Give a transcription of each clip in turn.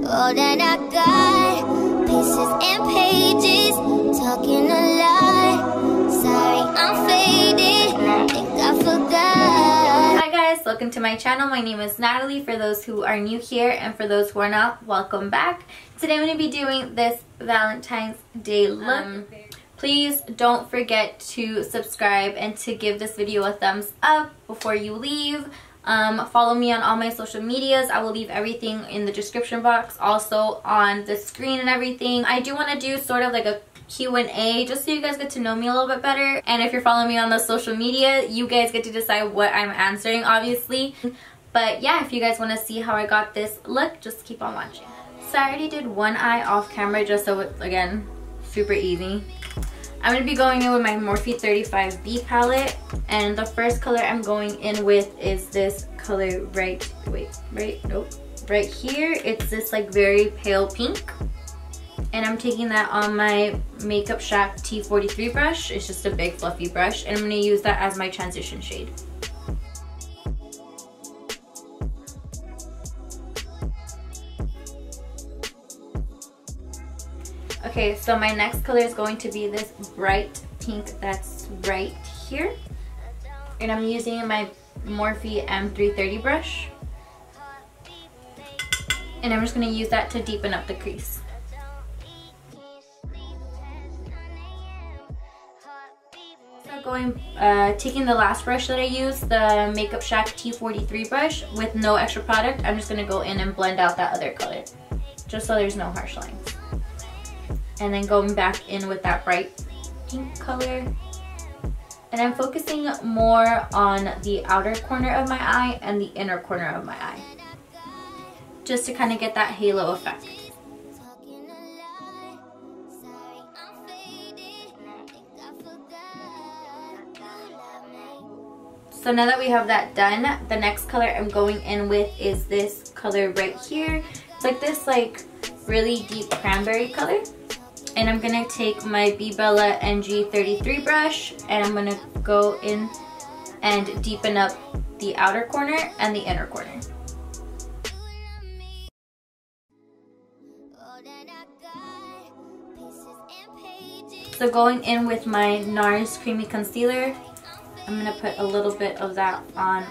All that I got, pieces and pages, talking a lot. Sorry, I'm faded, think I forgot. Hi guys, welcome to my channel. My name is Natalie, for those who are new here, and for those who are not, welcome back. Today I'm going to be doing this Valentine's Day look. Please don't forget to subscribe and to give this video a thumbs up before you leave. Follow me on all my social medias. I will leave everything in the description box, also on the screen and everything. I do want to do sort of like a Q&A just so you guys get to know me a little bit better. And if you're following me on the social media, you guys get to decide what I'm answering, obviously. But yeah, if you guys want to see how I got this look, just keep on watching. So I already did one eye off camera just so it's, again, super easy. I'm going to be going in with my Morphe 35b palette, and the first color I'm going in with is this color right here. It's this like very pale pink, and I'm taking that on my Makeup Shack T43 brush. It's just a big fluffy brush, and I'm going to use that as my transition shade. Okay, so my next color is going to be this bright pink that's right here. And I'm using my Morphe M330 brush. And I'm just going to use that to deepen up the crease. So taking the last brush that I used, the Makeup Shack T43 brush with no extra product, I'm just going to go in and blend out that other color, just so there's no harsh lines. And then going back in with that bright pink color. And I'm focusing more on the outer corner of my eye and the inner corner of my eye, just to kind of get that halo effect. So now that we have that done, the next color I'm going in with is this color right here. It's like this really deep cranberry color. And I'm going to take my B Bella NG33 brush, and I'm going to go in and deepen up the outer corner and the inner corner. So going in with my NARS Creamy Concealer, I'm going to put a little bit of that on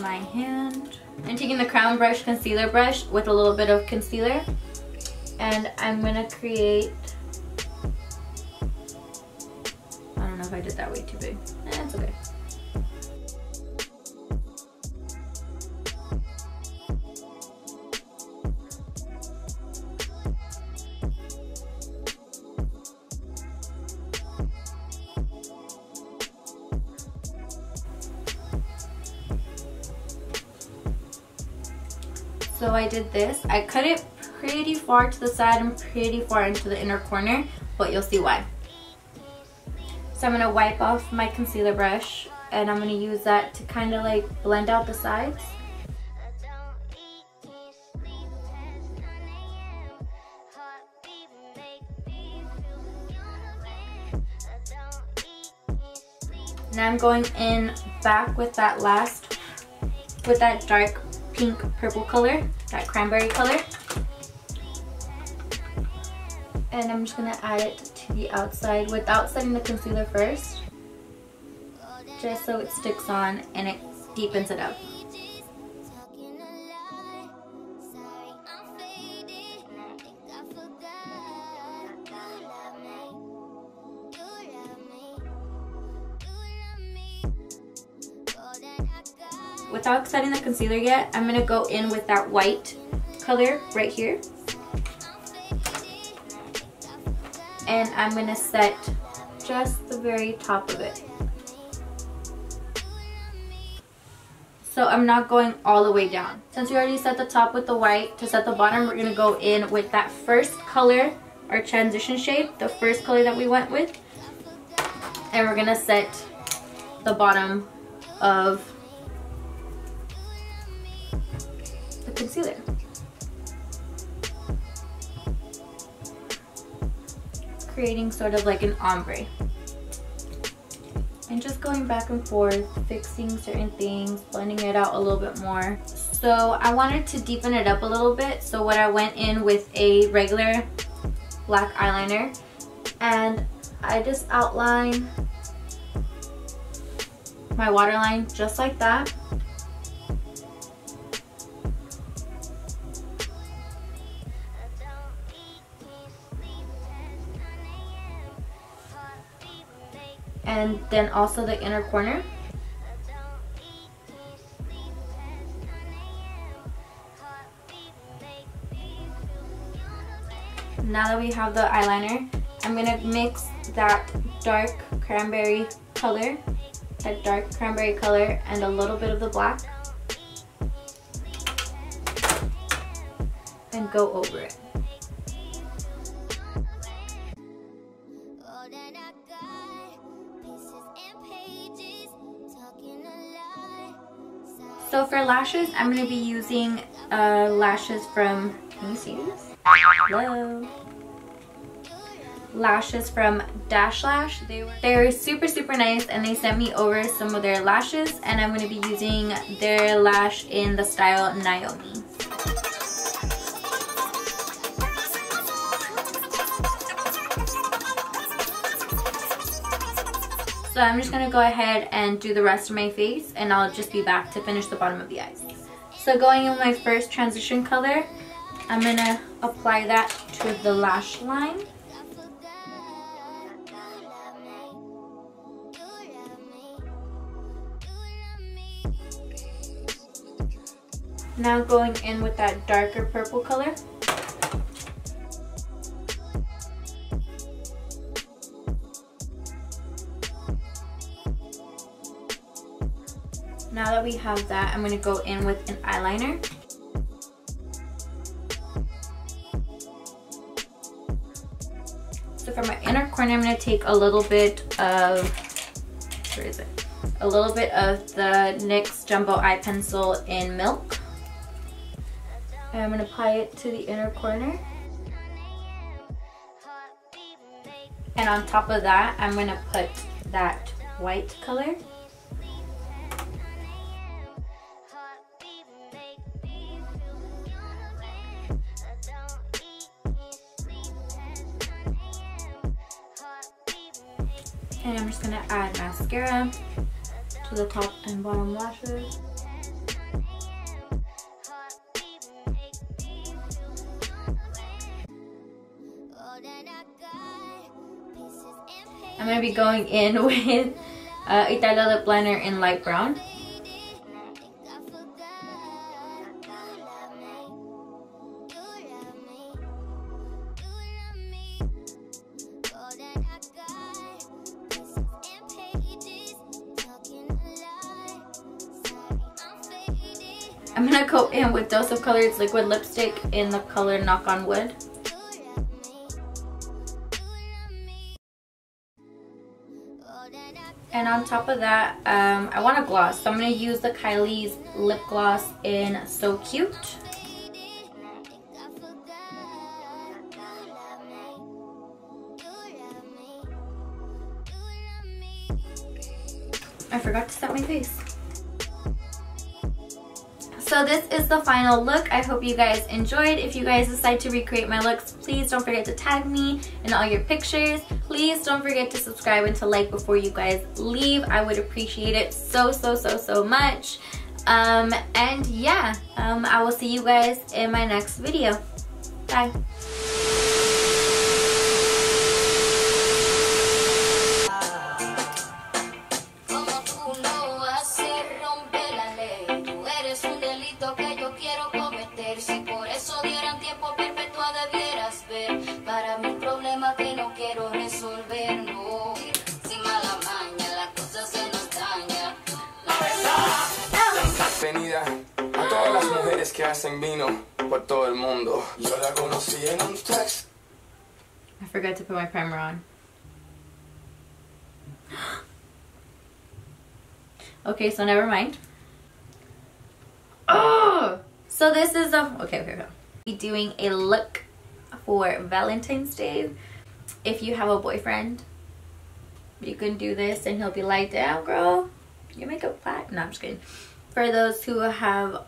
my hand. I'm taking the Crown Brush concealer brush with a little bit of concealer. And I'm gonna create, I don't know if I did that way too big. It's okay. So I did this. I cut it pretty far to the side and pretty far into the inner corner, but you'll see why. So I'm going to wipe off my concealer brush, and I'm going to use that to kind of like blend out the sides. Now I'm going in back with that dark pink purple color, that cranberry color. And I'm just going to add it to the outside without setting the concealer first, just so it sticks on and it deepens it up. Without setting the concealer yet, I'm going to go in with that white color right here. And I'm going to set just the very top of it. So I'm not going all the way down. Since we already set the top with the white, to set the bottom, we're going to go in with that first color, our transition shade, the first color that we went with. And we're going to set the bottom of the concealer. Creating sort of like an ombre. And just going back and forth, fixing certain things, blending it out a little bit more. So I wanted to deepen it up a little bit. So what I went in with a regular black eyeliner, and I just outline my waterline just like that. And then also the inner corner. Now that we have the eyeliner, I'm gonna mix that dark cranberry color, and a little bit of the black, and go over it. So for lashes, I'm going to be using lashes from, can you see this? Hello. Lashes from Dash Lash. They're super nice, and they sent me over some of their lashes, and I'm going to be using their lash in the style Naomi. So I'm just going to go ahead and do the rest of my face, and I'll just be back to finish the bottom of the eyes. So going in with my first transition color, I'm going to apply that to the lash line. Now going in with that darker purple color. Now that we have that, I'm going to go in with an eyeliner. So for my inner corner, I'm going to take a little bit of, where is it? A little bit of the NYX Jumbo Eye Pencil in Milk. And I'm going to apply it to the inner corner. And on top of that, I'm going to put that white color. And I'm just going to add mascara to the top and bottom lashes. I'm going to be going in with Italia lip liner in light brown. I'm going to go in with Dose of Colors liquid lipstick in the color Knock on Wood. And on top of that, I want a gloss. So I'm going to use the Kylie's lip gloss in So Cute. I forgot to set my face. So this is the final look. I hope you guys enjoyed. If you guys decide to recreate my looks, please don't forget to tag me in all your pictures. Please don't forget to subscribe and to like before you guys leave. I would appreciate it so much. And yeah, I will see you guys in my next video. Bye. A todas las mujeres que hacen vino por todo el mundo. Yo la conocí en un text. I forgot to put my primer on. Okay, so never mind. Oh! So this is a okay. Be doing a look for Valentine's Day. If you have a boyfriend, you can do this and he'll be like, damn girl, your makeup flat. No, I'm just kidding. For those who have